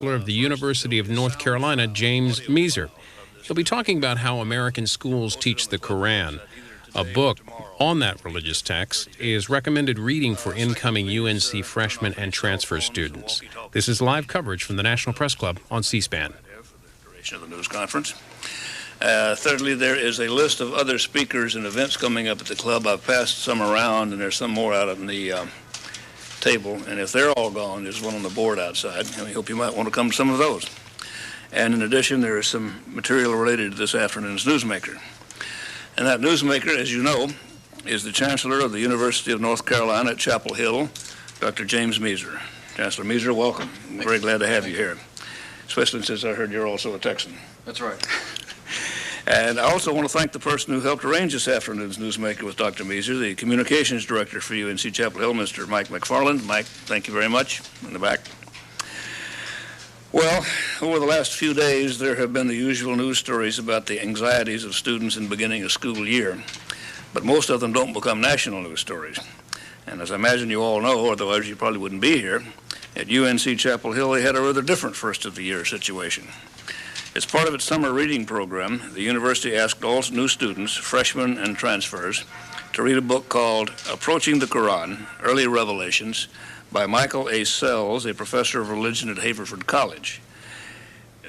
Of the University of North Carolina, James Moeser. He'll be talking about how American schools teach the Qur'an. A book on that religious text is recommended reading for incoming UNC freshmen and transfer students. This is live coverage from the National Press Club on C-SPAN. Duration of the news conference. Thirdly, there is a list of other speakers and events coming up at the club. I've passed some around, and there's some more out on the table, and if they're all gone, there's one on the board outside, and we hope you might want to come to some of those. And in addition, there is some material related to this afternoon's Newsmaker. And that Newsmaker, as you know, is the Chancellor of the University of North Carolina at Chapel Hill, Dr. James Moeser. Chancellor Moeser, welcome. I'm very glad to have you here, especially since I heard you're also a Texan. That's right. And I also want to thank the person who helped arrange this afternoon's Newsmaker with Dr. Moeser, the Communications Director for UNC Chapel Hill, Mr. Mike McFarland. Mike, thank you very much, in the back. Well, over the last few days, there have been the usual news stories about the anxieties of students in beginning a school year, but most of them don't become national news stories. And as I imagine you all know, otherwise you probably wouldn't be here, at UNC Chapel Hill, they had a rather different first-of-the-year situation. As part of its summer reading program, the university asked all new students, freshmen and transfers, to read a book called Approaching the Quran, Early Revelations, by Michael A. Sells, a professor of religion at Haverford College.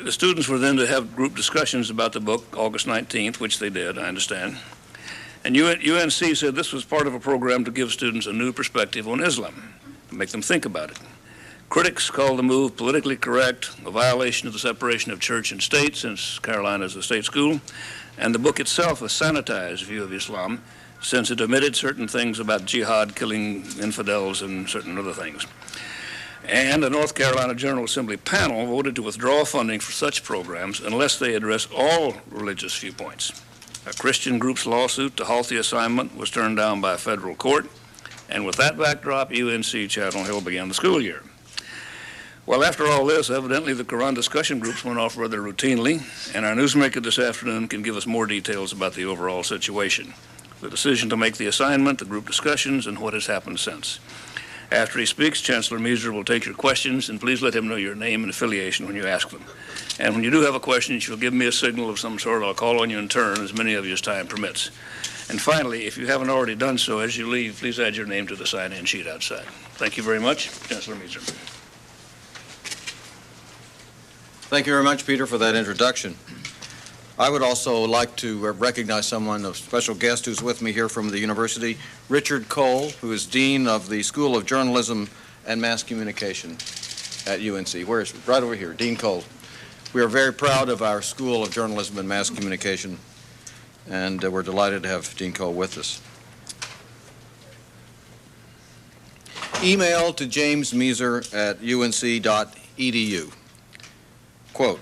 The students were then to have group discussions about the book August 19th, which they did, I understand. And UNC said this was part of a program to give students a new perspective on Islam, to make them think about it. Critics call the move politically correct, a violation of the separation of church and state, since Carolina is a state school, and the book itself a sanitized view of Islam, since it omitted certain things about jihad, killing infidels, and certain other things. And the North Carolina General Assembly panel voted to withdraw funding for such programs unless they address all religious viewpoints. A Christian group's lawsuit to halt the assignment was turned down by a federal court, and with that backdrop, UNC Chapel Hill began the school year. Well, after all this, evidently the Quran discussion groups went off rather routinely, and our Newsmaker this afternoon can give us more details about the overall situation, the decision to make the assignment, the group discussions, and what has happened since. After he speaks, Chancellor Moeser will take your questions, and please let him know your name and affiliation when you ask them. And when you do have a question, you'll give me a signal of some sort. I'll call on you in turn, as many of you as time permits. And finally, if you haven't already done so, as you leave, please add your name to the sign-in sheet outside. Thank you very much, Chancellor Moeser. Thank you very much, Peter, for that introduction. I would also like to recognize someone, a special guest who's with me here from the university, Richard Cole, who is Dean of the School of Journalism and Mass Communication at UNC. Where is he? Right over here, Dean Cole. We are very proud of our School of Journalism and Mass Communication, and we're delighted to have Dean Cole with us. Email to James Moeser at unc.edu. Quote,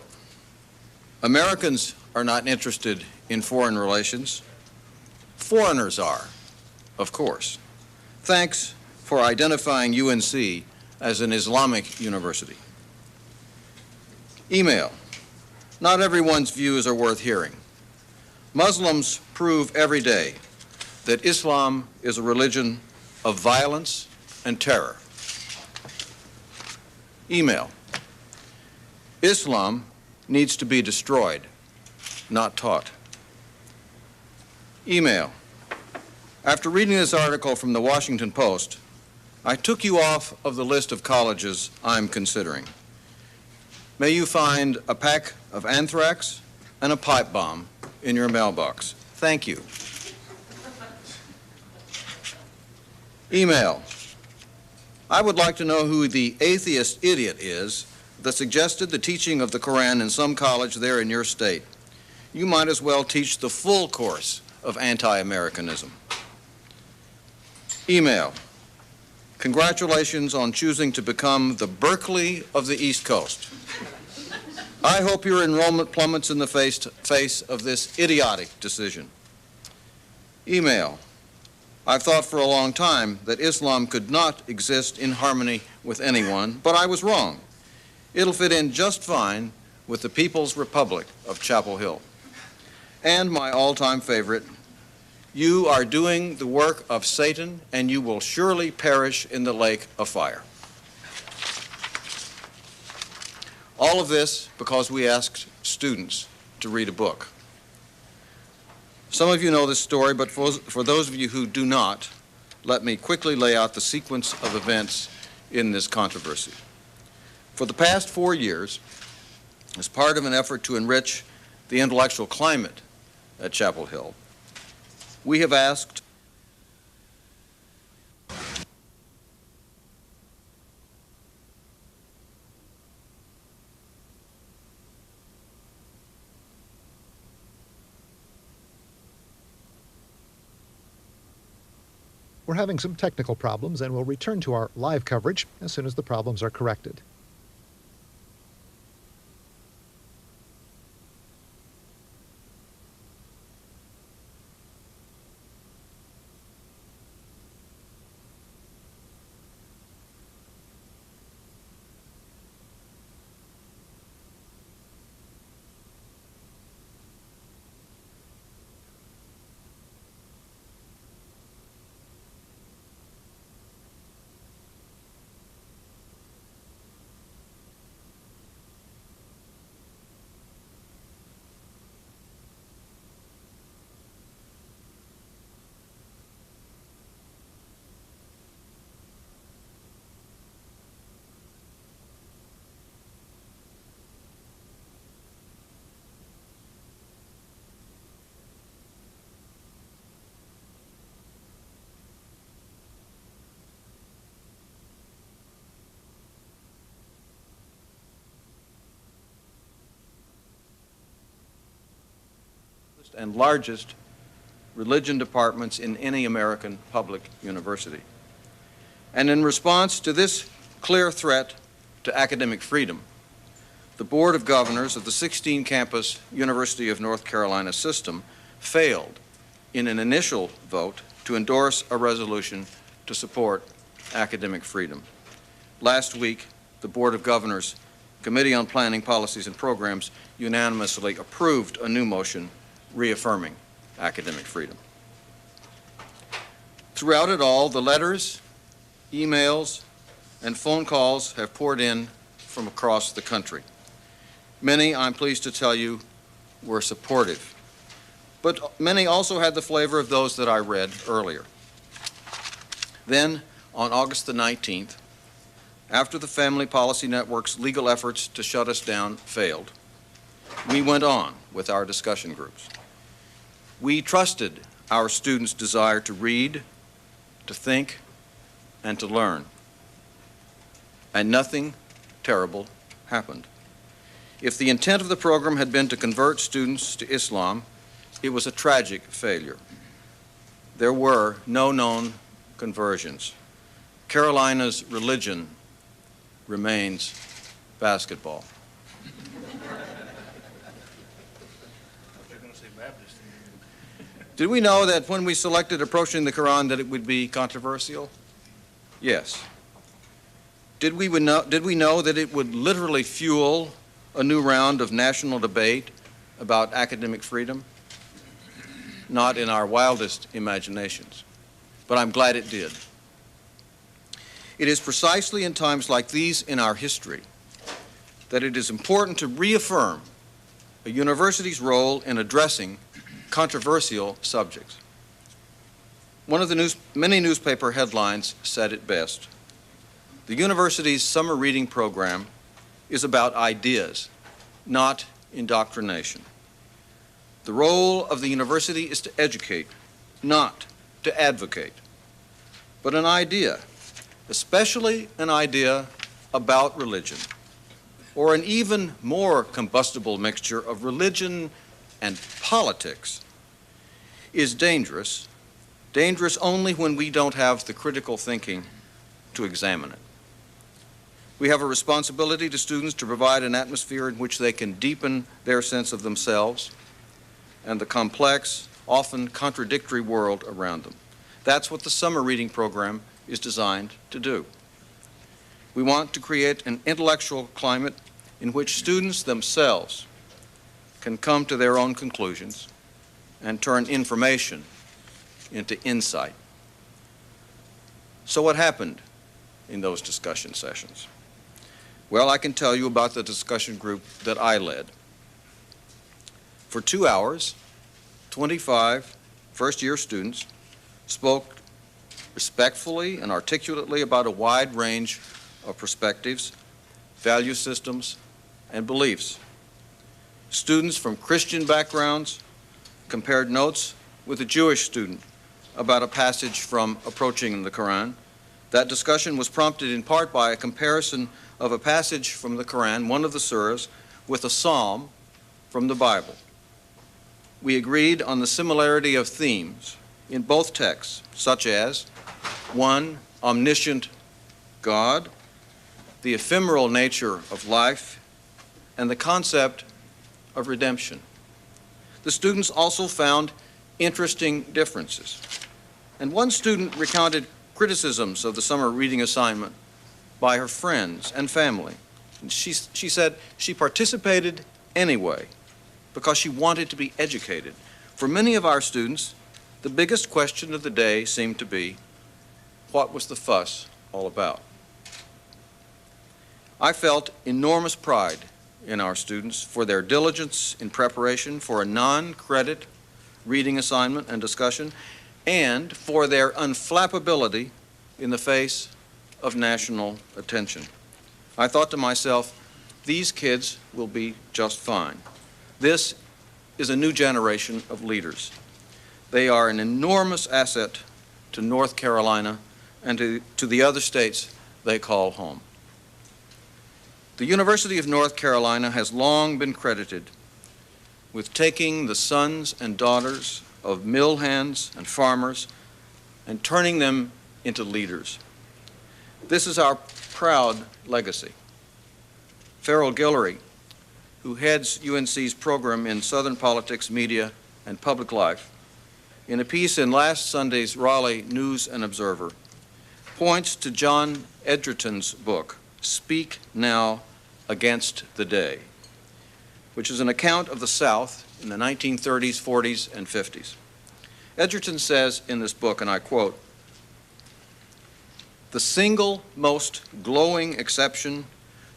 Americans are not interested in foreign relations. Foreigners are, of course. Thanks for identifying UNC as an Islamic university. Email. Not everyone's views are worth hearing. Muslims prove every day that Islam is a religion of violence and terror. Email. Islam needs to be destroyed, not taught. Email. After reading this article from the Washington Post, I took you off of the list of colleges I'm considering. May you find a pack of anthrax and a pipe bomb in your mailbox. Thank you. Email. I would like to know who the atheist idiot is that suggested the teaching of the Koran in some college there in your state. You might as well teach the full course of anti-Americanism. Email. Congratulations on choosing to become the Berkeley of the East Coast. I hope your enrollment plummets in the face of this idiotic decision. Email. I've thought for a long time that Islam could not exist in harmony with anyone, but I was wrong. It'll fit in just fine with the People's Republic of Chapel Hill. And my all-time favorite, you are doing the work of Satan, and you will surely perish in the lake of fire. All of this because we asked students to read a book. Some of you know this story, but for those of you who do not, let me quickly lay out the sequence of events in this controversy. For the past 4 years, as part of an effort to enrich the intellectual climate at Chapel Hill, we have asked We're having some technical problems, and we'll return to our live coverage as soon as the problems are corrected. and largest religion departments in any American public university. And in response to this clear threat to academic freedom, the Board of Governors of the 16-campus University of North Carolina system failed in an initial vote to endorse a resolution to support academic freedom. Last week, the Board of Governors Committee on Planning, Policies, and Programs unanimously approved a new motion reaffirming academic freedom. Throughout it all, the letters, emails, and phone calls have poured in from across the country. Many, I'm pleased to tell you, were supportive, but many also had the flavor of those that I read earlier. Then, on August the 19th, after the Family Policy Network's legal efforts to shut us down failed, we went on with our discussion groups. We trusted our students' desire to read, to think, and to learn. And nothing terrible happened. If the intent of the program had been to convert students to Islam, it was a tragic failure. There were no known conversions. Carolina's religion remains basketball. Did we know that when we selected approaching the Quran that it would be controversial? Yes. Did we know that it would literally fuel a new round of national debate about academic freedom? Not in our wildest imaginations, but I'm glad it did. It is precisely in times like these in our history that it is important to reaffirm a university's role in addressing controversial subjects. One of the many newspaper headlines said it best. The university's summer reading program is about ideas, not indoctrination. The role of the university is to educate, not to advocate. But an idea, especially an idea about religion, or an even more combustible mixture of religion and politics, is dangerous only when we don't have the critical thinking to examine it. We have a responsibility to students to provide an atmosphere in which they can deepen their sense of themselves and the complex, often contradictory world around them. That's what the summer reading program is designed to do. We want to create an intellectual climate in which students themselves can come to their own conclusions and turn information into insight. So what happened in those discussion sessions? Well, I can tell you about the discussion group that I led. For 2 hours, 25 first-year students spoke respectfully and articulately about a wide range of perspectives, value systems, and beliefs. Students from Christian backgrounds compared notes with a Jewish student about a passage from Approaching the Quran. That discussion was prompted in part by a comparison of a passage from the Quran, one of the surahs, with a psalm from the Bible. We agreed on the similarity of themes in both texts, such as one omniscient God, the ephemeral nature of life, and the concept of redemption. The students also found interesting differences. And one student recounted criticisms of the summer reading assignment by her friends and family. And she said she participated anyway because she wanted to be educated. For many of our students, the biggest question of the day seemed to be, what was the fuss all about? I felt enormous pride in our students for their diligence in preparation for a non-credit reading assignment and discussion, and for their unflappability in the face of national attention. I thought to myself, these kids will be just fine. This is a new generation of leaders. They are an enormous asset to North Carolina and to the other states they call home. The University of North Carolina has long been credited with taking the sons and daughters of mill hands and farmers and turning them into leaders. This is our proud legacy. Farrell Guillory, who heads UNC's program in Southern politics, media, and public life, in a piece in last Sunday's Raleigh News and Observer, points to John Edgerton's book, Speak Now Against the Day, which is an account of the South in the 1930s, 40s, and 50s. Edgerton says in this book, and I quote, "The single most glowing exception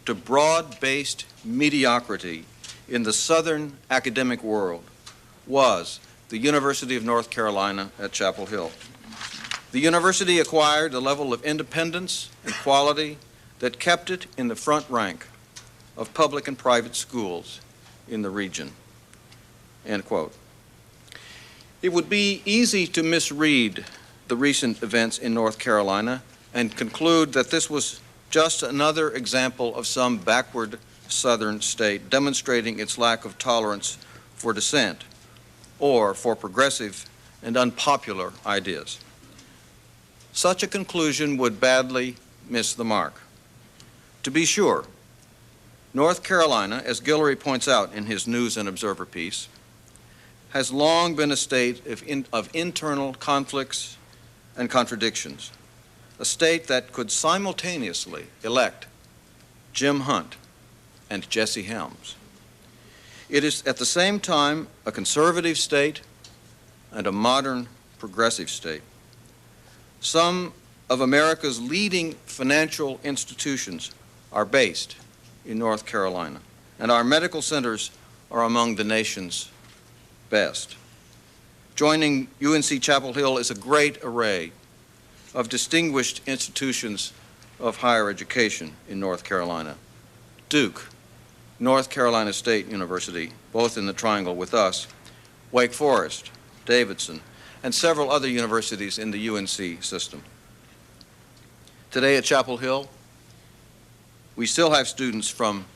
to broad-based mediocrity in the Southern academic world was the University of North Carolina at Chapel Hill. The university acquired a level of independence and quality that kept it in the front rank of public and private schools in the region." End quote. It would be easy to misread the recent events in North Carolina and conclude that this was just another example of some backward Southern state demonstrating its lack of tolerance for dissent or for progressive and unpopular ideas. Such a conclusion would badly miss the mark. To be sure, North Carolina, as Guillory points out in his News and Observer piece, has long been a state of internal conflicts and contradictions, a state that could simultaneously elect Jim Hunt and Jesse Helms. It is at the same time a conservative state and a modern progressive state. Some of America's leading financial institutions are based in North Carolina, and our medical centers are among the nation's best. Joining UNC Chapel Hill is a great array of distinguished institutions of higher education in North Carolina. Duke, North Carolina State University, both in the triangle with us, Wake Forest, Davidson, and several other universities in the UNC system. Today at Chapel Hill, we still have students from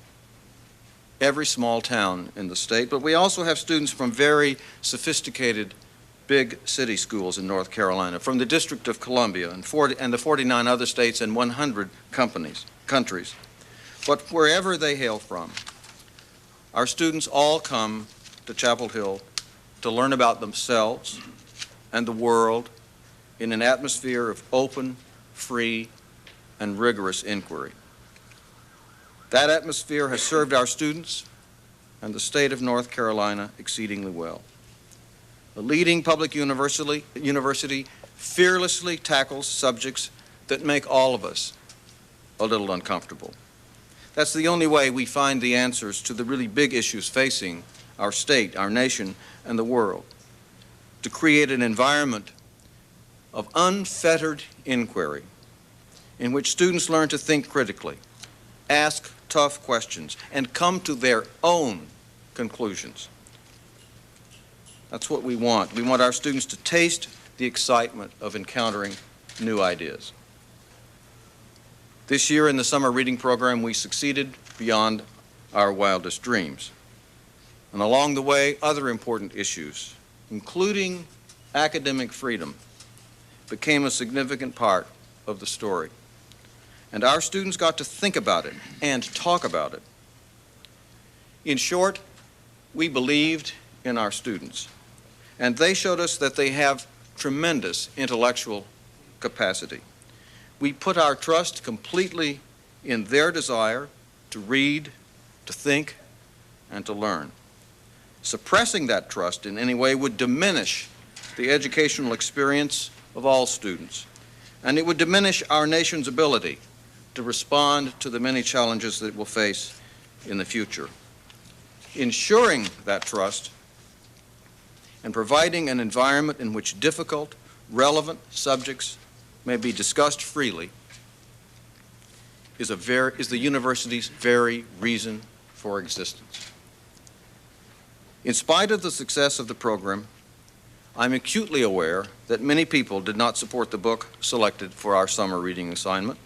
every small town in the state, but we also have students from very sophisticated big city schools in North Carolina, from the District of Columbia and the 49 other states and 100 countries. But wherever they hail from, our students all come to Chapel Hill to learn about themselves and the world in an atmosphere of open, free, and rigorous inquiry. That atmosphere has served our students and the state of North Carolina exceedingly well. The leading public university fearlessly tackles subjects that make all of us a little uncomfortable. That's the only way we find the answers to the really big issues facing our state, our nation, and the world. To create an environment of unfettered inquiry in which students learn to think critically, ask tough questions, and come to their own conclusions. That's what we want. We want our students to taste the excitement of encountering new ideas. This year in the summer reading program, we succeeded beyond our wildest dreams. And along the way, other important issues, including academic freedom, became a significant part of the story. And our students got to think about it and talk about it. In short, we believed in our students, and they showed us that they have tremendous intellectual capacity. We put our trust completely in their desire to read, to think, and to learn. Suppressing that trust in any way would diminish the educational experience of all students, and it would diminish our nation's ability to respond to the many challenges that it will face in the future. Ensuring that trust and providing an environment in which difficult, relevant subjects may be discussed freely is the university's very reason for existence. In spite of the success of the program, I'm acutely aware that many people did not support the book selected for our summer reading assignment,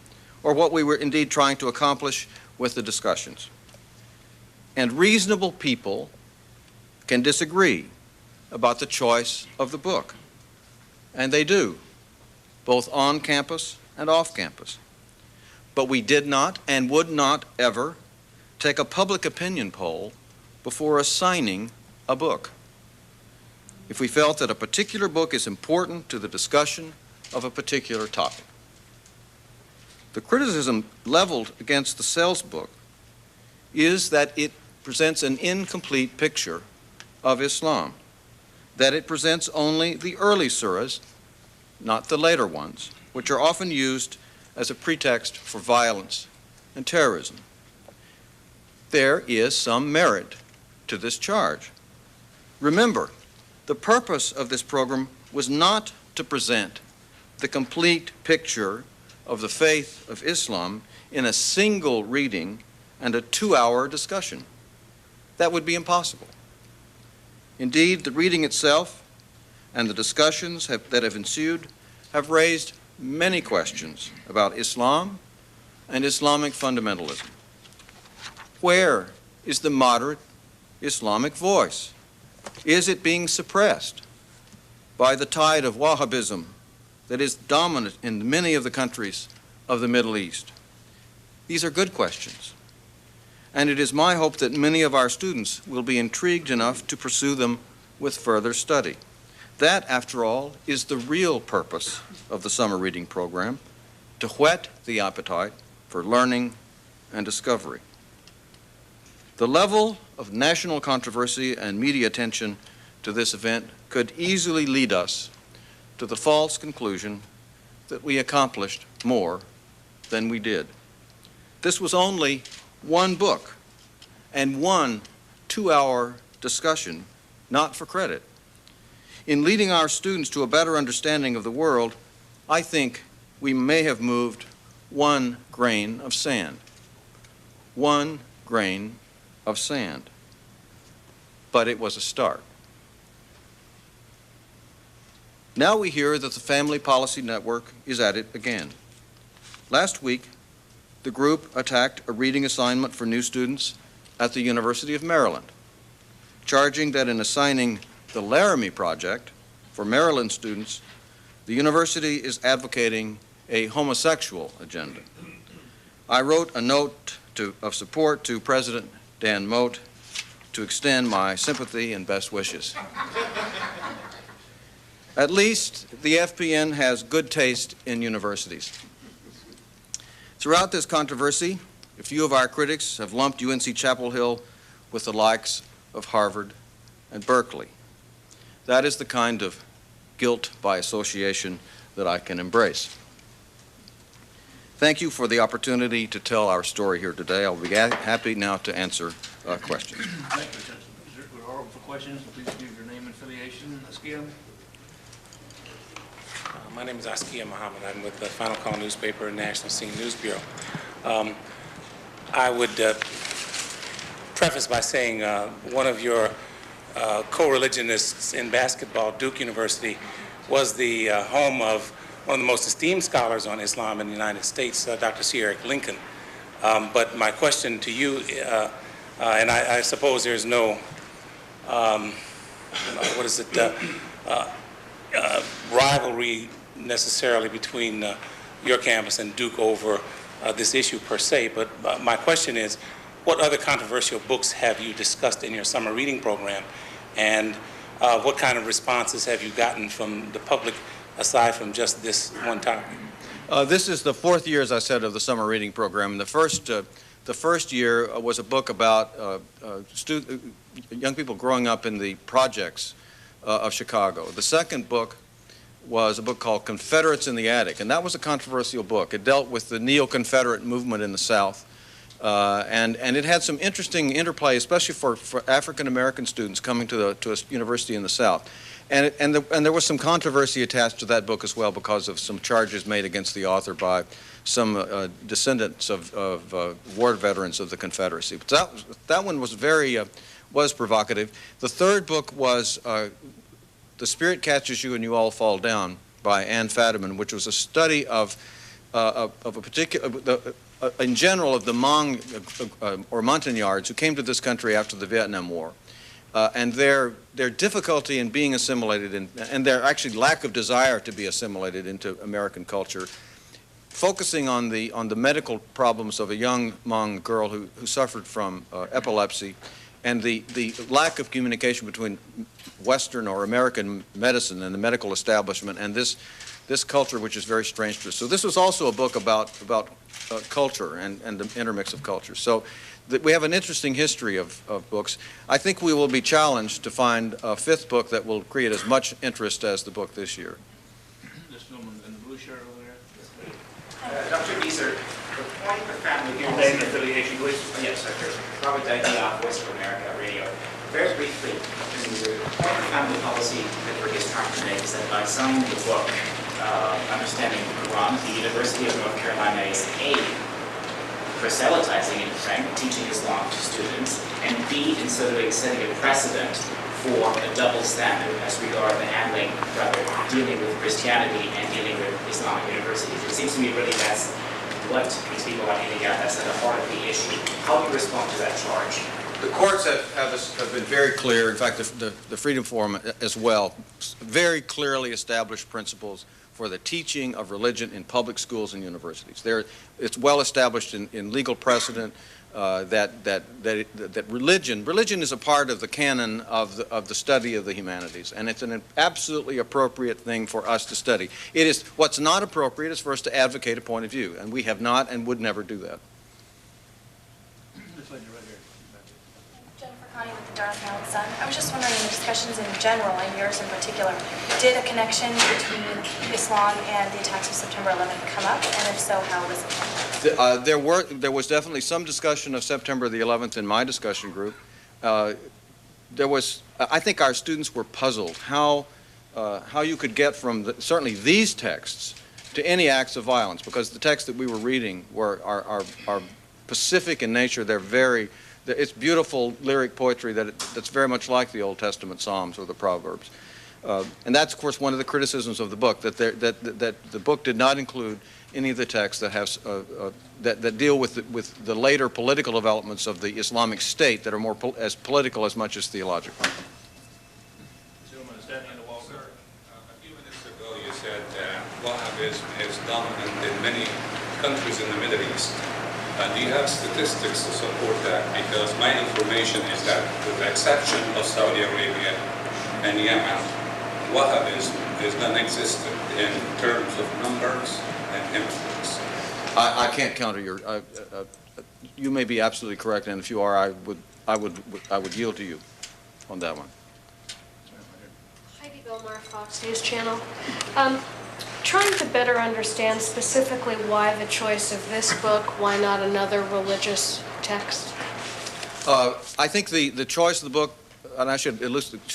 or what we were indeed trying to accomplish with the discussions. And reasonable people can disagree about the choice of the book, and they do, both on campus and off campus. But we did not and would not ever take a public opinion poll before assigning a book. If we felt that a particular book is important to the discussion of a particular topic. The criticism leveled against the Sells book is that it presents an incomplete picture of Islam, that it presents only the early surahs, not the later ones, which are often used as a pretext for violence and terrorism. There is some merit to this charge. Remember, the purpose of this program was not to present the complete picture of the faith of Islam in a single reading and a 2-hour discussion. That would be impossible. Indeed, the reading itself and the discussions that have ensued have raised many questions about Islam and Islamic fundamentalism. Where is the moderate Islamic voice? Is it being suppressed by the tide of Wahhabism that is dominant in many of the countries of the Middle East? These are good questions, and it is my hope that many of our students will be intrigued enough to pursue them with further study. That, after all, is the real purpose of the summer reading program, to whet the appetite for learning and discovery. The level of national controversy and media attention to this event could easily lead us to the false conclusion that we accomplished more than we did. This was only one book and one 2-hour discussion, not for credit. In leading our students to a better understanding of the world, I think we may have moved 1 grain of sand. 1 grain of sand. But it was a start. Now we hear that the Family Policy Network is at it again. Last week, the group attacked a reading assignment for new students at the University of Maryland, charging that in assigning the Laramie Project for Maryland students, the university is advocating a homosexual agenda. I wrote a note of support to President Dan Mote to extend my sympathy and best wishes. At least the FPN has good taste in universities. Throughout this controversy, a few of our critics have lumped UNC-Chapel Hill with the likes of Harvard and Berkeley. That is the kind of guilt by association that I can embrace. Thank you for the opportunity to tell our story here today. I'll be happy now to answer questions. Thank you, Chancellor Moeser. We're open for questions. Please give your name and affiliation. Askia. My name is Askia Muhammad. I'm with the Final Call newspaper and National Scene News Bureau. I would preface by saying one of your co-religionists in basketball, Duke University, was the home of one of the most esteemed scholars on Islam in the United States, Dr. C. Eric Lincoln. But my question to you, and I suppose there's no, rivalry necessarily between your campus and Duke over this issue per se, but my question is, what other controversial books have you discussed in your summer reading program, and what kind of responses have you gotten from the public aside from just this one topic? This is the fourth year, as I said, of the summer reading program. The first year was a book about young people growing up in the projects of Chicago. The second book was a book called Confederates in the Attic, and that was a controversial book. It dealt with the neo-Confederate movement in the South, and it had some interesting interplay, especially for African-American students coming to a university in the South. And there was some controversy attached to that book as well because of some charges made against the author by some descendants of war veterans of the Confederacy. But that one was was provocative. The third book was The Spirit Catches You and You All Fall Down by Ann Fadiman, which was a study of a particular, in general, of the Hmong or Montagnards who came to this country after the Vietnam War. And their difficulty in being assimilated and their actually lack of desire to be assimilated into American culture, focusing on the medical problems of a young Hmong girl who suffered from epilepsy, and the lack of communication between Western or American medicine and the medical establishment and this culture, which is very strange to us. So this was also a book about culture and the intermix of cultures. So we have an interesting history of books. I think we will be challenged to find a fifth book that will create as much interest as the book this year. This gentleman in the blue shirt over there. Dr. Moeser, the point of family Your policy... name and affiliation, please. Yes, Dr. Robert Dyke, Voice of America Radio. Very briefly, Dr. Moeser, the point of family policy that we're just trying to make is that by signing the book, Understanding the Quran, the University of North Carolina is A, proselytizing, in fact, teaching Islam to students, and B, in sort of setting a precedent for a double standard as regard the handling, rather, dealing with Christianity and dealing with Islamic universities. It seems to me really that's what these people are hitting at. That's at the heart of the issue. How do you respond to that charge? The courts have been very clear, in fact, the Freedom Forum as well, very clearly established principles for the teaching of religion in public schools and universities. It's well established in legal precedent that religion is a part of the canon of the study of the humanities, and it's an absolutely appropriate thing for us to study. What's not appropriate is for us to advocate a point of view, and we have not and would never do that. This lady right here. Connie with the Dartmouth Herald Sun. I was just wondering, in the discussions in general, and yours in particular, did a connection between Islam and the attacks of September 11th come up? And if so, how was it? There was definitely some discussion of September the 11th in my discussion group. I think our students were puzzled how you could get from certainly these texts to any acts of violence, because the texts that we were reading are pacific in nature. It's beautiful lyric poetry that's very much like the Old Testament Psalms or the Proverbs. And that's, of course, one of the criticisms of the book, that the book did not include any of the texts that deal with the later political developments of the Islamic State that are more as political as much as theological. Gentleman standing in the wall. Sir, a few minutes ago you said Wahhabism is dominant in many countries in the Middle East. Do you have statistics to support that? Because my information is that, with the exception of Saudi Arabia and Yemen, Wahhabism is non-existent in terms of numbers and influence. I can't counter your. You may be absolutely correct, and if you are, I would yield to you on that one. Heidi Belmar, Fox News Channel. trying to better understand specifically why the choice of this book, why not another religious text? I think the choice of the book, and I should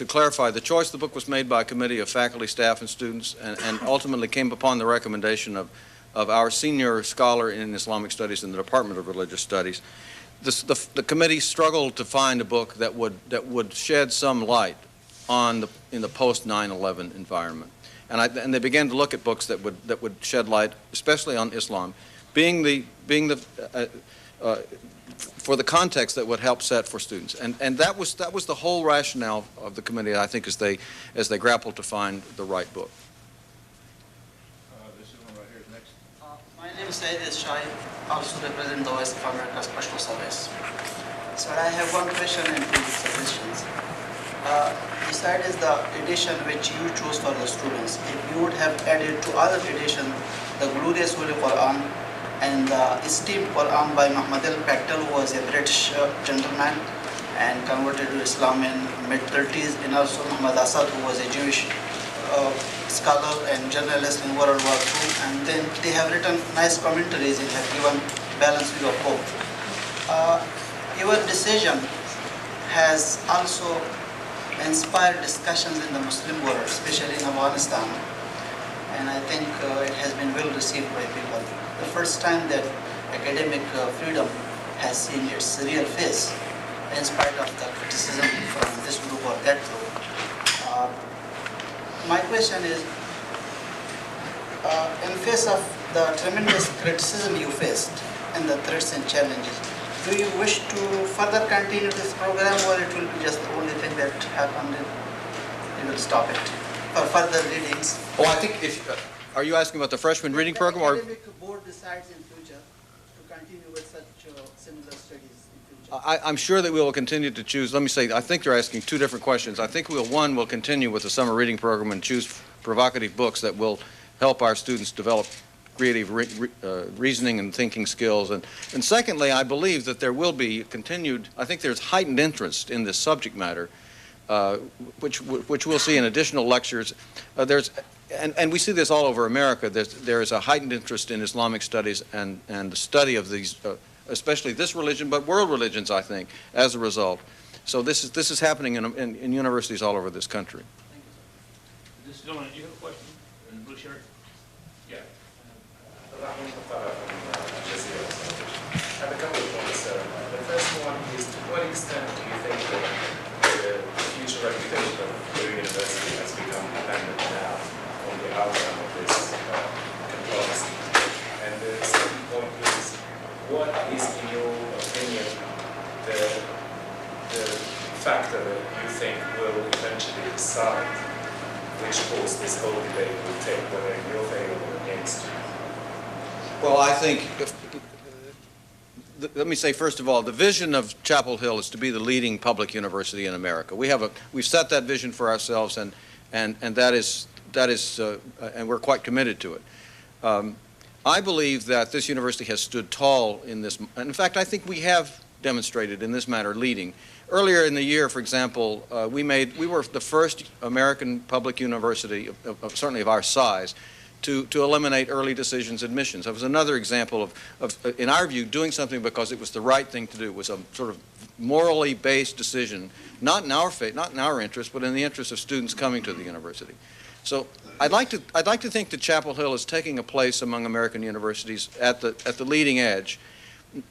clarify, the choice of the book was made by a committee of faculty, staff, and students, and ultimately came upon the recommendation of our senior scholar in Islamic Studies in the Department of Religious Studies. The committee struggled to find a book that would shed some light in the post 9/11 environment, and they began to look at books that would shed light, especially on Islam, for the context that would help set for students, and that was the whole rationale of the committee, I think, as they grappled to find the right book. This is one right here. Next. My name is Saeed Shai, also represent the Voice of America Special Service. So I have one question and two suggestions. Besides the edition which you chose for the students, if you would have added to other edition, the Glorious Holy Quran and the esteemed Quran by Muhammad al-Paktal, who was a British gentleman and converted to Islam in mid-30s, and also Muhammad Asad, who was a Jewish scholar and journalist in World War II, and then they have written nice commentaries and have given balanced view of both. Your decision has also inspired discussions in the Muslim world, especially in Afghanistan, and I think it has been well received by people. The first time that academic freedom has seen its real face, in spite of the criticism from this group or that group. My question is, in face of the tremendous criticism you faced and the threats and challenges, do you wish to further continue this program, or it will be just the only thing that happened and you will stop it for further readings? Oh, I think are you asking about the freshman reading program, or? The academic board decides in future to continue with such similar studies in future. I'm sure that we will continue to choose. Let me say, I think you're asking two different questions. I think we'll continue with the summer reading program and choose provocative books that will help our students develop creative reasoning and thinking skills. And secondly, I believe that there will be continued, I think there's heightened interest in this subject matter, which we'll see in additional lectures. And we see this all over America. There is a heightened interest in Islamic studies and the study of these, especially this religion, but world religions, I think, as a result. So this is happening in universities all over this country. This gentleman, you have a question in the blue shirt? Yeah. I have a couple of points. The first one is, to what extent do you think that the future reputation of your university has become dependent now on the outcome of this controversy? And the second point is, what is, in your opinion, the factor that you think will eventually decide which course this whole debate will take, whether in your favor or against you? Well, I think, let me say first of all, the vision of Chapel Hill is to be the leading public university in America. We've set that vision for ourselves, and that is, and we're quite committed to it. I believe that this university has stood tall in this. In fact, I think we have demonstrated in this matter leading. Earlier in the year, for example, we were the first American public university, certainly of our size, to eliminate early decisions admissions. That was another example of, in our view, doing something because it was the right thing to do. It was a sort of morally based decision, not in our fate, not in our interest, but in the interest of students coming to the university. So I'd like to think that Chapel Hill is taking a place among American universities at the leading edge,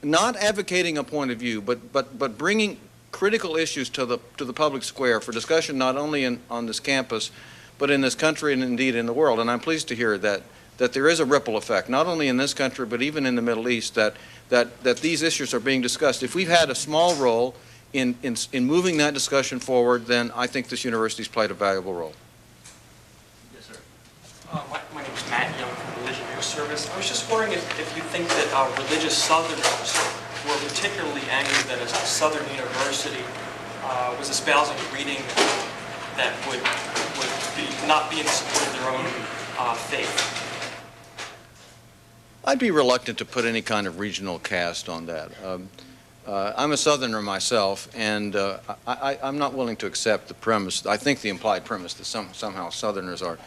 not advocating a point of view, but bringing critical issues to the public square for discussion, not only on this campus, but in this country and indeed in the world. And I'm pleased to hear that there is a ripple effect, not only in this country, but even in the Middle East, that these issues are being discussed. If we've had a small role in moving that discussion forward, then I think this university's played a valuable role. Yes, sir. My name is Matt Young from Religion News Service. I was just wondering if you think that our religious Southerners were particularly angry that a Southern university was espousing a reading that would not be in support of their own faith. I'd be reluctant to put any kind of regional cast on that. I'm a Southerner myself, and I'm not willing to accept the premise, I think the implied premise that somehow Southerners are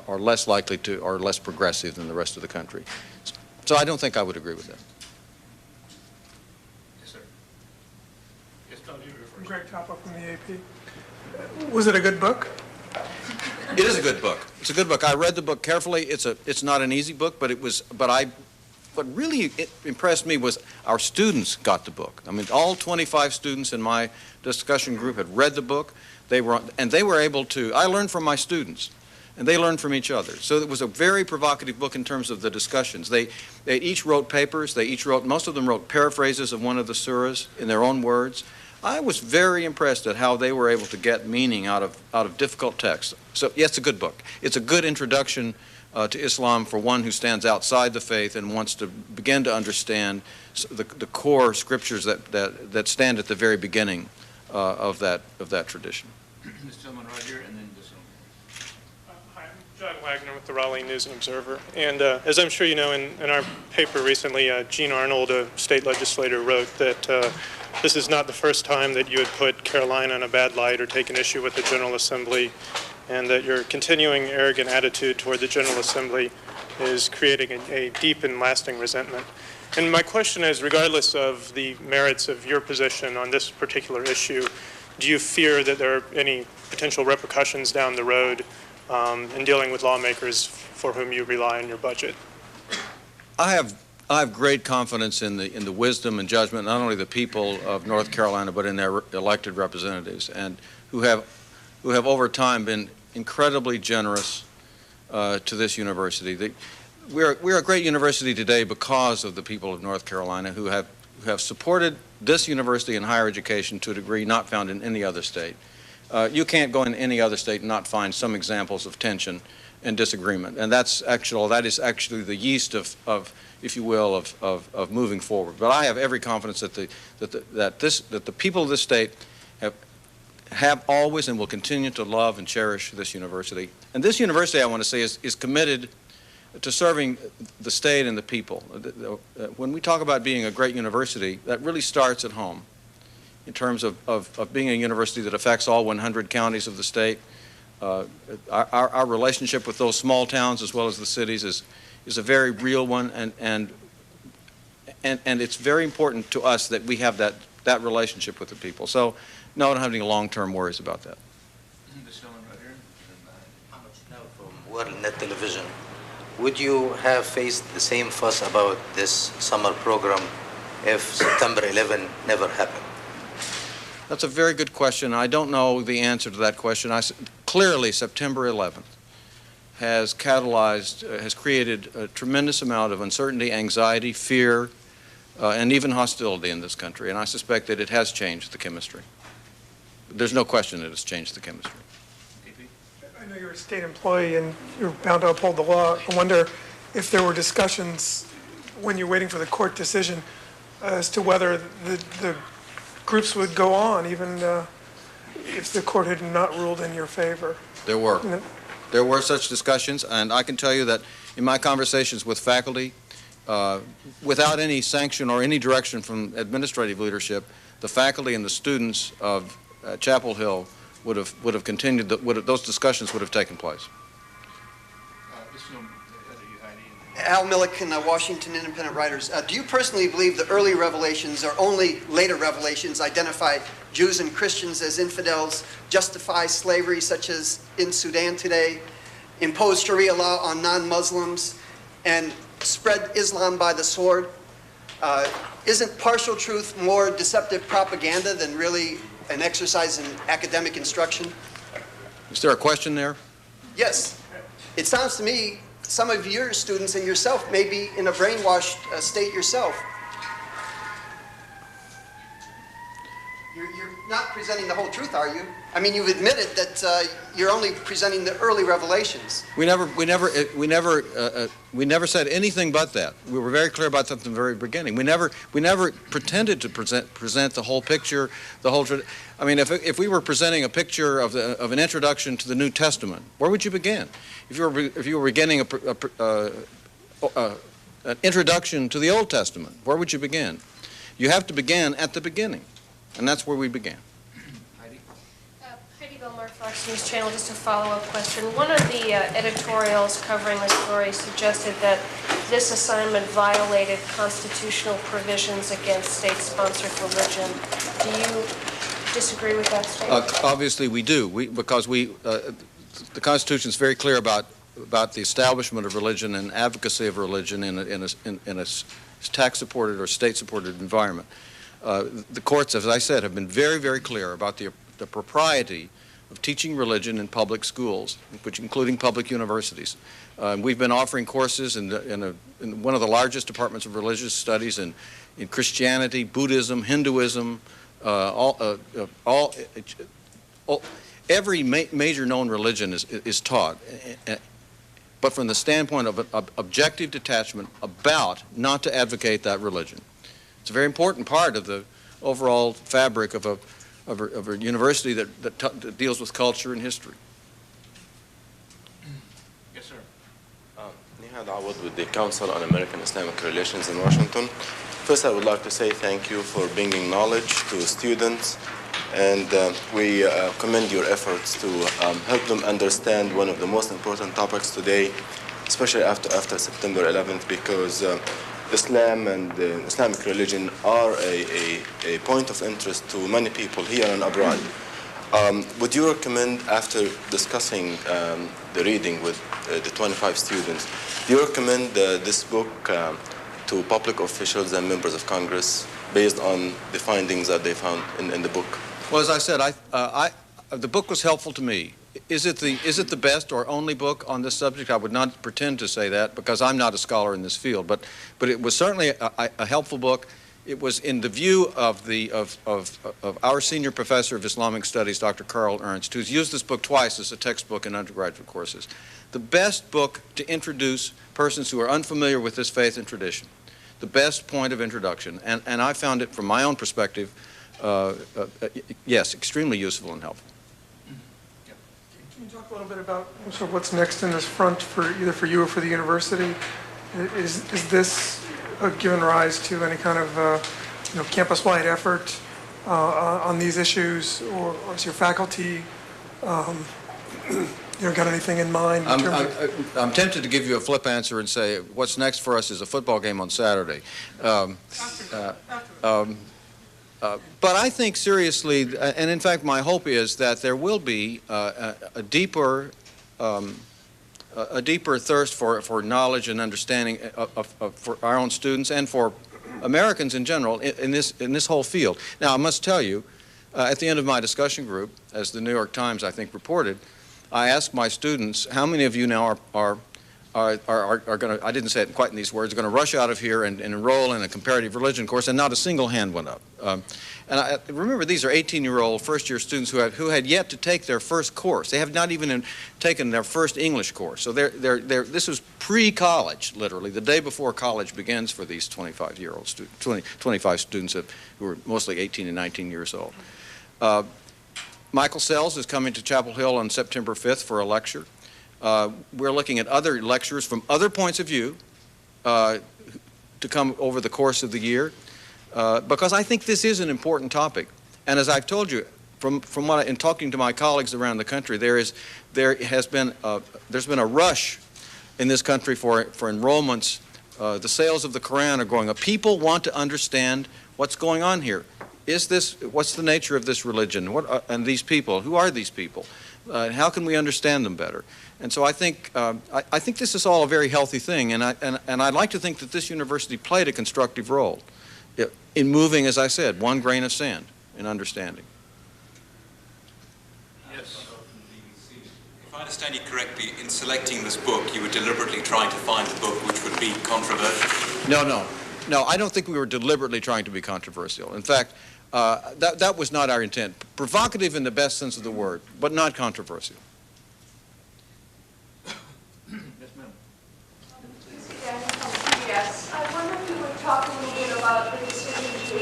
are less likely to, or less progressive than the rest of the country. So I don't think I would agree with that. Yes, sir. Yes, Tom, you were first. Greg Topper from the AP. Was it a good book? It is a good book. It's a good book. I read the book carefully. It's not an easy book, but what really impressed me was our students got the book. I mean, all 25 students in my discussion group had read the book. They were able to, I learned from my students, and they learned from each other. So it was a very provocative book in terms of the discussions. They each wrote papers. Most of them wrote paraphrases of one of the surahs in their own words. I was very impressed at how they were able to get meaning out of difficult texts. So, yes, it's a good book. It's a good introduction to Islam for one who stands outside the faith and wants to begin to understand the core scriptures that stand at the very beginning of that tradition. This gentleman right here, and then this one. Hi, I'm John Wagner with the Raleigh News and Observer. And as I'm sure you know, in our paper recently, Gene Arnold, a state legislator, wrote that this is not the first time that you had put Carolina in a bad light or taken issue with the General Assembly, and that your continuing arrogant attitude toward the General Assembly is creating a deep and lasting resentment. And my question is, regardless of the merits of your position on this particular issue, do you fear that there are any potential repercussions down the road in dealing with lawmakers for whom you rely on your budget? I have great confidence in the wisdom and judgment not only the people of North Carolina but in their elected representatives, and who have over time been incredibly generous to this university. We're a great university today because of the people of North Carolina who have supported this university in higher education to a degree not found in any other state. You can't go in any other state and not find some examples of tension and disagreement, and that is actually the yeast of if you will, of moving forward. But I have every confidence that the people of this state have always and will continue to love and cherish this university. And this university, I want to say, is committed to serving the state and the people. When we talk about being a great university, that really starts at home in terms of being a university that affects all 100 counties of the state. Our relationship with those small towns as well as the cities is a very real one, and it's very important to us that we have that relationship with the people. So, no, I don't have any long-term worries about that. This gentleman right here. From World Net Television, would you have faced the same fuss about this summer program if September 11 never happened? That's a very good question. I don't know the answer to that question. Clearly, September 11th has created a tremendous amount of uncertainty, anxiety, fear, and even hostility in this country. And I suspect that it has changed the chemistry. There's no question that it's changed the chemistry. I know you're a state employee and you're bound to uphold the law. I wonder if there were discussions when you're waiting for the court decision as to whether the groups would go on even if the court had not ruled in your favor. There were. There were such discussions, and I can tell you that in my conversations with faculty, without any sanction or any direction from administrative leadership, the faculty and the students of Chapel Hill would have continued. Those discussions would have taken place. Al Milliken, Washington Independent Writers. Do you personally believe the early revelations or only later revelations identify Jews and Christians as infidels, justify slavery such as in Sudan today, impose Sharia law on non-Muslims, and spread Islam by the sword? Isn't partial truth more deceptive propaganda than really an exercise in academic instruction? Is there a question there? Yes. It sounds to me some of your students and yourself may be in a brainwashed state yourself. You're not presenting the whole truth, are you? I mean, you've admitted that you're only presenting the early revelations. We never said anything but that. We were very clear about that from the very beginning. We never pretended to present the whole picture, the whole. I mean, if we were presenting a picture of an introduction to the New Testament, where would you begin? If you were beginning an introduction to the Old Testament, where would you begin? You have to begin at the beginning, and that's where we began. Heidi Gilmore, Fox News Channel. Just a follow-up question. One of the editorials covering the story suggested that this assignment violated constitutional provisions against state-sponsored religion. Do you disagree with that statement? Obviously, we do, because the Constitution is very clear about the establishment of religion and advocacy of religion in a tax-supported or state-supported environment. The courts, as I said, have been very, very clear about the propriety of teaching religion in public schools, including public universities. We've been offering courses in one of the largest departments of religious studies in Christianity, Buddhism, Hinduism, every major known religion is taught, but from the standpoint of objective detachment about not to advocate that religion. It's a very important part of the overall fabric of a university that deals with culture and history. Yes, sir. Nihad Awad with the Council on American Islamic Relations in Washington. First, I would like to say thank you for bringing knowledge to students, and we commend your efforts to help them understand one of the most important topics today, especially after September 11th, because Islam and Islamic religion are a point of interest to many people here and abroad. Would you recommend, after discussing the reading with the 25 students, do you recommend this book to public officials and members of Congress based on the findings that they found in the book? Well, as I said, the book was helpful to me. Is it the best or only book on this subject? I would not pretend to say that because I'm not a scholar in this field, but it was certainly a helpful book. It was in the view of our senior professor of Islamic studies, Dr. Carl Ernst, who's used this book twice as a textbook in undergraduate courses. The best book to introduce persons who are unfamiliar with this faith and tradition. The best point of introduction, and I found it from my own perspective, yes, extremely useful and helpful. Can you talk a little bit about sort of what's next in this front for either for you or for the university? Is this given rise to any kind of campus-wide effort on these issues, or is your faculty got anything in mind? I'm tempted to give you a flip answer and say what's next for us is a football game on Saturday. But I think seriously, and in fact my hope is that there will be a deeper thirst for knowledge and understanding for our own students and for Americans in general in this whole field. Now I must tell you, at the end of my discussion group, as the New York Times I think reported, I asked my students, how many of you now are going to, I didn't say it quite in these words, are going to rush out of here and enroll in a comparative religion course, and not a single hand went up. And remember, these are 18-year-old first-year students who had yet to take their first course. They have not even taken their first English course. So this was pre-college, literally, the day before college begins for these 25-year-old students, 25 students who are mostly 18 and 19 years old. Michael Sells is coming to Chapel Hill on September 5th for a lecture. We're looking at other lecturers from other points of view to come over the course of the year, because I think this is an important topic. And as I've told you, from what in talking to my colleagues around the country, there's been a rush in this country for enrollments. The sales of the Quran are going up. People want to understand what's going on here. What's the nature of this religion? And these people? Who are these people? How can we understand them better? And so I think this is all a very healthy thing, and I'd like to think that this university played a constructive role in moving, as I said, one grain of sand in understanding. Yes. If I understand you correctly, in selecting this book, you were deliberately trying to find a book which would be controversial. No, I don't think we were deliberately trying to be controversial. In fact, that was not our intent. Provocative in the best sense of the word, but not controversial. Yes, ma'am. Yes, I wonder if you would talk a little bit about the decision to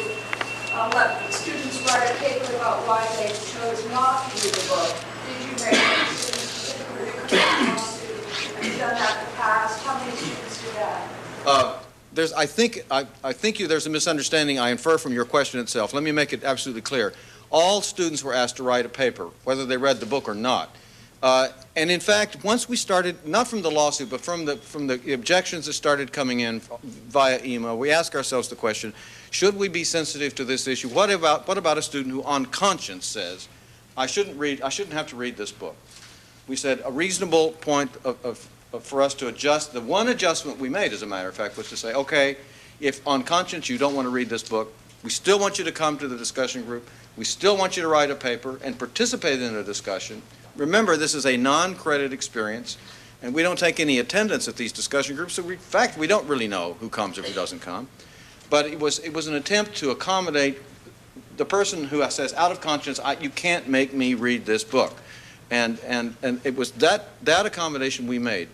let students write a paper about why they chose not to do the book. Did you make a decision specifically because you want to? Have you done that in the past? How many students do that? I think there's a misunderstanding I infer from your question itself. Let me make it absolutely clear. all students were asked to write a paper, whether they read the book or not. And in fact, once we started, not from the lawsuit, but from the objections that started coming in via email, we asked ourselves the question, should we be sensitive to this issue? What about a student who on conscience says, I shouldn't have to read this book? We said a reasonable point for us to adjust, the one adjustment we made, as a matter of fact, was to say, okay, if on conscience you don't want to read this book, we still want you to come to the discussion group, we still want you to write a paper and participate in a discussion. Remember, this is a non-credit experience, and we don't take any attendance at these discussion groups, so in fact, we don't really know who comes or who doesn't come. But it was an attempt to accommodate the person who says, out of conscience, you can't make me read this book. And it was that accommodation we made.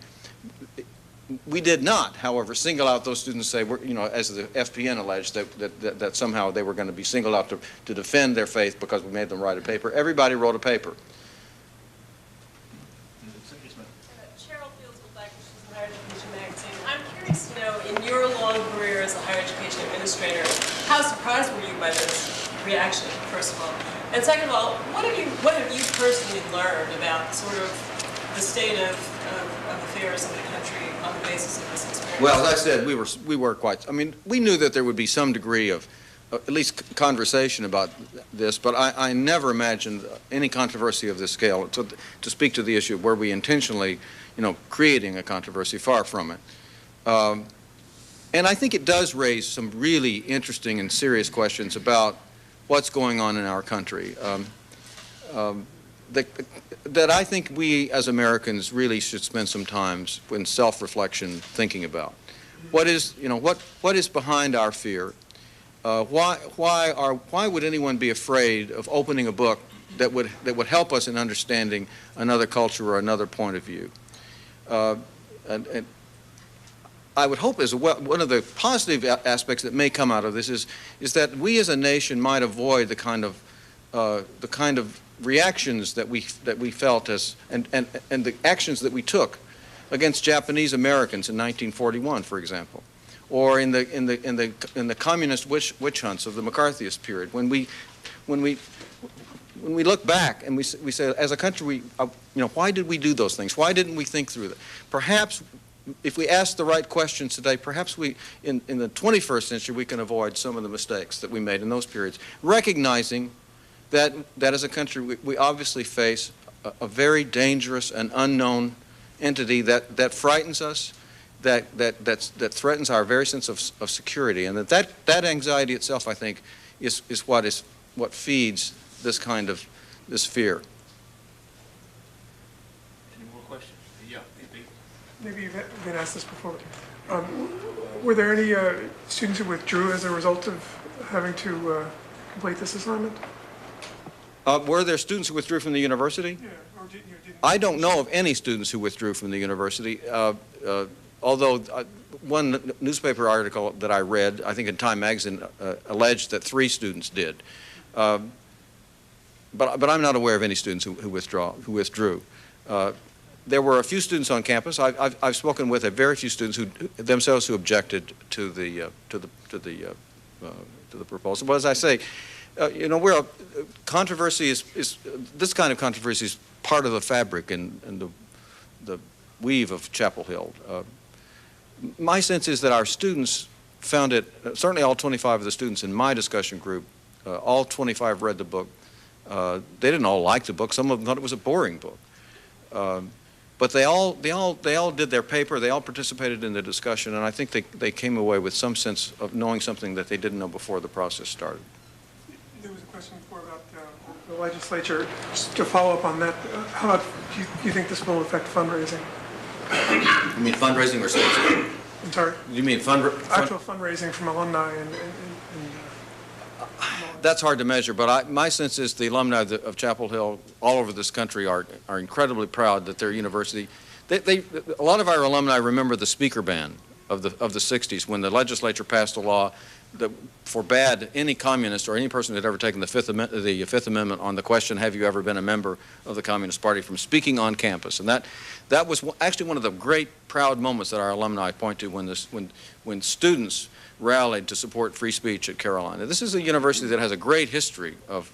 We did not, however, single out those students and say, as the FPN alleged, that somehow they were going to be singled out to defend their faith because we made them write a paper. Everybody wrote a paper. I'm curious to know, in your long career as a higher education administrator, how surprised were you by this reaction, first of all? And second of all, what have you personally learned about sort of the state of affairs in the country on the basis of this experience? Well, as I said, we were quite, we knew that there would be some degree of at least conversation about this, but I never imagined any controversy of this scale. To speak to the issue, were we intentionally, creating a controversy? Far from it. And I think it does raise some really interesting and serious questions about what's going on in our country. That I think we as Americans really should spend some time in self-reflection thinking about. What is behind our fear? Why would anyone be afraid of opening a book that would help us in understanding another culture or another point of view? And I would hope as well, one of the positive aspects that may come out of this is that we as a nation might avoid the kind of reactions that we felt and the actions that we took against Japanese Americans in 1941, for example, or in the communist witch hunts of the McCarthyist period. When we look back and we say, as a country, why did we do those things? Why didn't we think through that? Perhaps if we ask the right questions today, perhaps in the 21st century, we can avoid some of the mistakes that we made in those periods, recognizing that as a country, we obviously face a very dangerous and unknown entity that frightens us, that threatens our very sense of security, and that anxiety itself, I think, is what feeds this fear. Any more questions? Yeah, maybe you've been asked this before. Were there any students who withdrew as a result of having to complete this assignment? Were there students who withdrew from the university? Yeah, or didn't. I don't know of any students who withdrew from the university, although one newspaper article that I read, I think in Time magazine, alleged that 3 students did. But I'm not aware of any students who withdrew. There were a few students on campus. I've spoken with a very few students who objected to the proposal. But as I say, controversy is this kind of controversy is part of the fabric and the weave of Chapel Hill. My sense is that our students found it, certainly all 25 of the students in my discussion group, all 25 read the book. They didn't all like the book. Some of them thought it was a boring book. But they all did their paper. They all participated in the discussion, and I think they came away with some sense of knowing something that they didn't know before the process started. There was a question before about the legislature. Just to follow up on that, how do you think this will affect fundraising? You mean fundraising or sales? I'm sorry? You mean actual fundraising from alumni and that's hard to measure, but my sense is the alumni of Chapel Hill all over this country are incredibly proud that their university, a lot of our alumni remember the speaker ban of the 60s when the legislature passed a law that forbade any communist or any person that had ever taken the Fifth Amendment on the question, have you ever been a member of the Communist Party, from speaking on campus. And that was actually one of the great proud moments that our alumni point to when students rallied to support free speech at Carolina. This is a university that has a great history of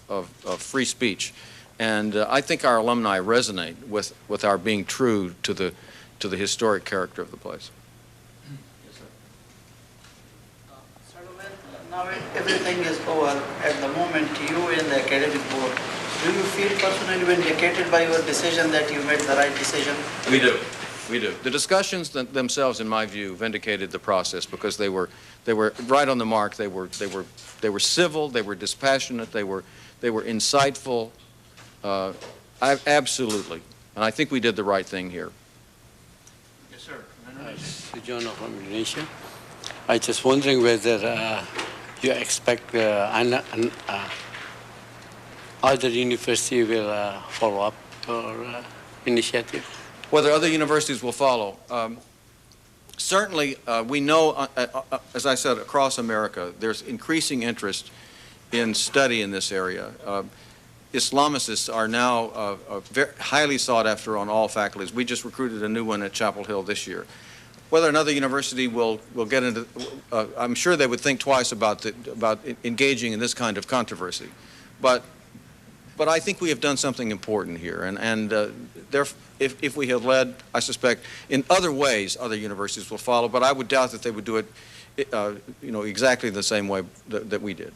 free speech, and I think our alumni resonate with our being true to the historic character of the place. Now everything is over. At the moment, you in the academic board, do you feel personally vindicated by your decision that you made the right decision? We do. We do. The discussions themselves, in my view, vindicated the process because they were right on the mark. They were civil. They were dispassionate. They were insightful. Absolutely. And I think we did the right thing here. Yes, sir. Sojourner from Indonesia. I just wondering whether you expect other university will follow up your initiative. Whether other universities will follow. Certainly, we know, as I said, across America, there's increasing interest in study in this area. Islamicists are now very highly sought after on all faculties. We just recruited a new one at Chapel Hill this year. Whether another university will get into, I'm sure they would think twice about engaging in this kind of controversy. But I think we have done something important here, and if we had led, I suspect in other ways other universities will follow. But I would doubt that they would do it, exactly the same way that we did.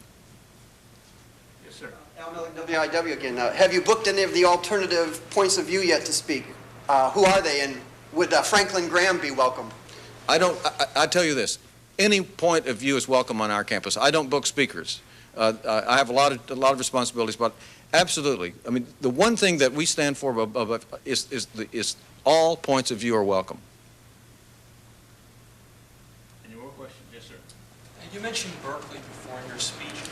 Yes, sir. Al Millick, WIW again. Have you booked any of the alternative points of view yet to speak? Who are they, and would Franklin Graham be welcome? I tell you this: any point of view is welcome on our campus. I don't book speakers. I have a lot of responsibilities, but absolutely. I mean, the one thing that we stand for is all points of view are welcome. Any more questions? Yes, sir. You mentioned Berkeley before in your speech.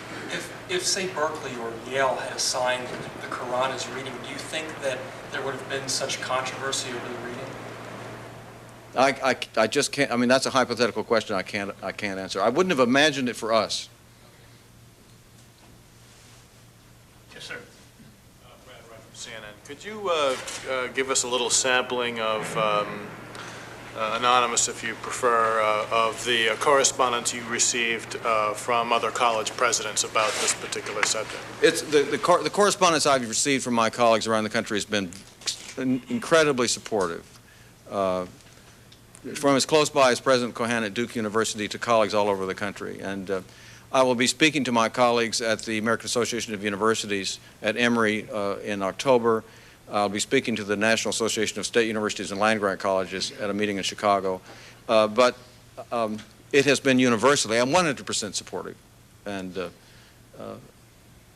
If say, Berkeley or Yale had assigned the Quran as reading, do you think that there would have been such controversy over the reading? I just can't. I mean, that's a hypothetical question. I can't answer. I wouldn't have imagined it for us. Yes, sir. Brad Wright from CNN. Could you give us a little sampling of, anonymous if you prefer, of the correspondence you received from other college presidents about this particular subject? It's the correspondence I've received from my colleagues around the country has been incredibly supportive. From as close by as President Cohan at Duke University to colleagues all over the country. And I will be speaking to my colleagues at the American Association of Universities at Emory in October. I'll be speaking to the National Association of State Universities and land-grant colleges at a meeting in Chicago. But it has been universally, I'm 100% supportive. And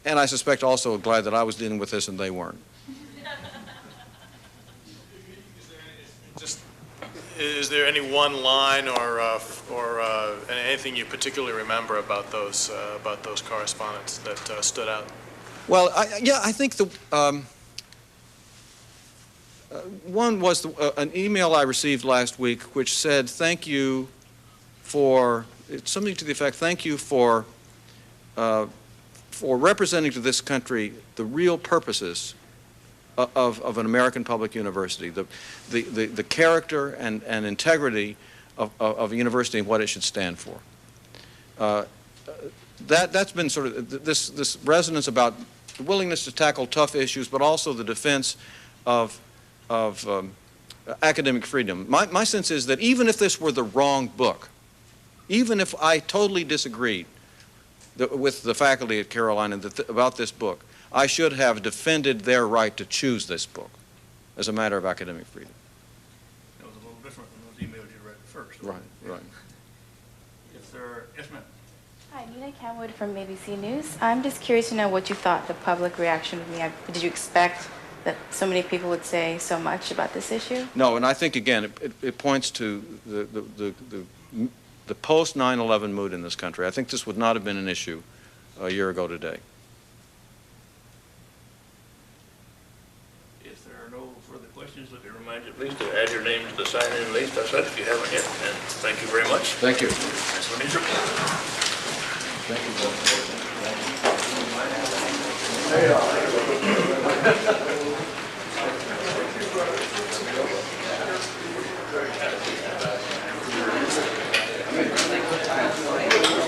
I suspect also glad that I was dealing with this and they weren't. Is there any one line or anything you particularly remember about those correspondence that stood out? Well, I think the one was an email I received last week which said, "Thank you for," it's something to the effect, "Thank you for representing to this country the real purposes of an American public university, the character and integrity of a university and what it should stand for." That's been sort of this resonance about the willingness to tackle tough issues, but also the defense of academic freedom. My sense is that even if this were the wrong book, even if I totally disagreed with the faculty at Carolina about this book, I should have defended their right to choose this book as a matter of academic freedom. That was a little different than those emails you read first. Right, right. Yes, sir. Yes, ma'am. Hi, Nina Camwood from ABC News. I'm just curious to know what you thought the public reaction would be. Did you expect that so many people would say so much about this issue? No, and I think, again, it points to the post-9/11 mood in this country. I think this would not have been an issue a year ago today. If there are no further questions, let me remind you please to add your name to the sign-in list outside if you haven't yet. And thank you very much. Thank you. Chancellor Moeser. Thank you.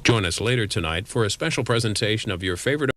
Join us later tonight for a special presentation of your favorite